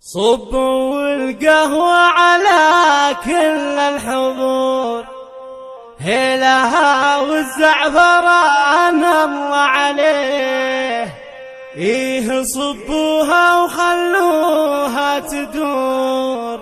صبوا القهوة على كل الحضور، هيلها والزعفران الله عليه. إيه صبوها وخلوها تدور،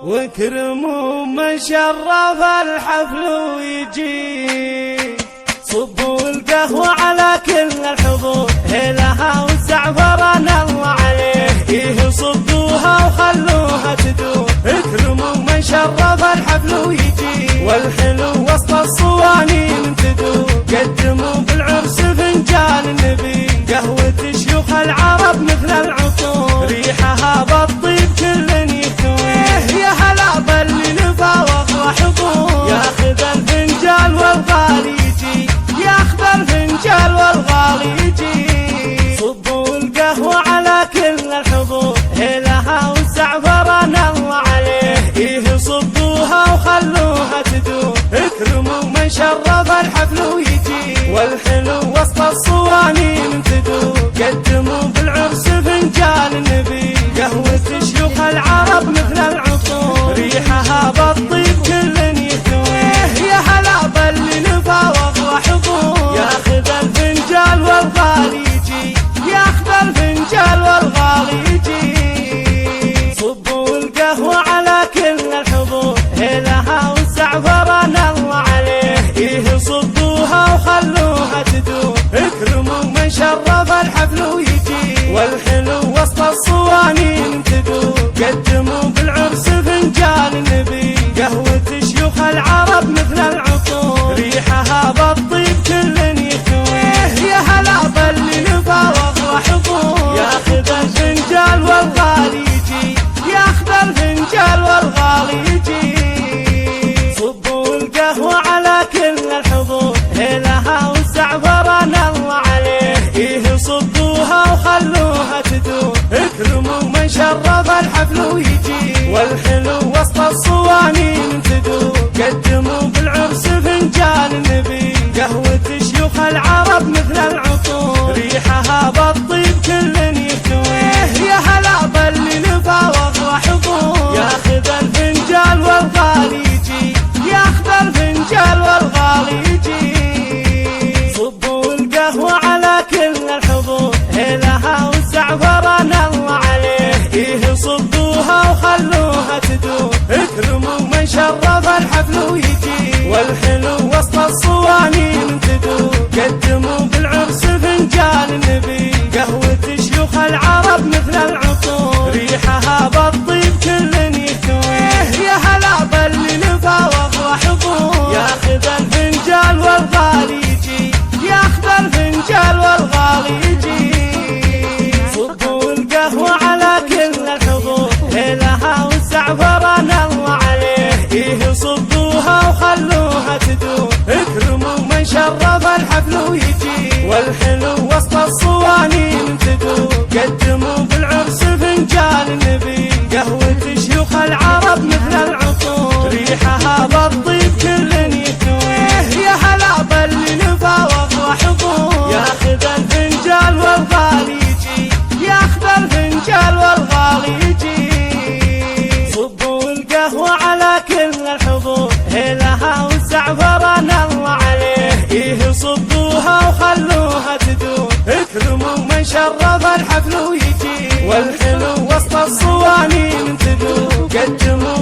واكرموا من شرف الحفل ويجي. صبوا القهوة على كل الحضور، هيلها والزعفران الله عليه. إيه صبوها وخلوها تدور، اكرموا من شرف الحفل ويجي. والحلو وسط الصوانين تدور، قدموا بالعرس فنجان النبي. قهوة شيوخ العرب مثل العطور، ريحها بالطيب كل يكوي. يا هلا باللي نفى وافرح حضور، ياخذ الفنجان والغالي يجي، ياخذ الفنجان والغالي يجي. صبوا القهوة على كل الحضور، هيلها والزعفران الله عليه. إيه صبوها وخلوها تدور، اكرموا من شرف الحفل ويجي. والحلو وسط الصوانين تدور، قدموا بالعرس فنجان النبي. قهوة شيوخ العرب مثل العطور، ريحها بالطيب كل يكوي. يا هلا باللي نفى وافرح حضور، ياخذ الفنجان والغالي يجي، ياخذ الفنجان والغالي يجي. صبوا القهوة على كل الحضور، هيلها والزعفران الله عليه. إيه صبوها وخلوها تدور، اكرموا من شرف الحفل ويجي. والحلو وسط الصوانين تدور، قدموا بالعرس فنجان النبي. قهوة شيوخ العرب مثل العطور، ريحها بالطيب كل يكوي. يا هلا باللي نفى وافرح حضور، ياخذ الفنجان والغالي يجي، ياخذ الفنجان والغالي يجي. صبوا القهوة على كل الحضور، هيلها والزعفران الله عليه. إيه صبوها وخلوها تدور، اكرموا من شرف الحفل ويجي. والحلو وسط الصوانين تدور، قدموا بالعرس فنجان النبي. قهوة شيوخ العرب مثل العطور، ريحها بالطيب كل يكوي. يا هلا باللي نفى وافرح حضور، ياخذ الفنجان والغالي يجي، ياخذ الفنجان والغالي يجي. صبوا القهوة على كل الحضور، هيلها والزعفران الله عليه. إيه صبوها وخلوها تدور، اكرموا من شرف الحفل ويجي. والحلو وسط الصوانين تدور، قدموا بالعرس فنجان النبي. قهوة شيوخ العرب مثل العطور، ريحها بالطيب كل يكوي. يا هلا باللي نفى وافرح حضور، ياخذ الفنجان والغالي يجي، ياخذ الفنجان والغالي يجي. صبوا القهوة على كل الحضور، هيلها والزعفران الله عليه. إيه صبوها وخلوها تدور، اكرموا من شرف الحفل ويجي. والحلو وسط الصوانين تدور، قدموا بالعرس فنجان النبي. قهوة شيوخ العرب مثل العطور، ريحها بالطيب كل يكوي. يا هلا باللي نفى وافرح حضور، ياخذ الفنجان والغالي يجي، ياخذ الفنجان والغالي يجي. صبوا القهوة على كل الحضور، هيلها والزعفران الله عليه. إيه صبوها وخلوها تدور، اكرموا من شرف الحفل ويجي. والحلو وسط الصوانين تدور، قدموا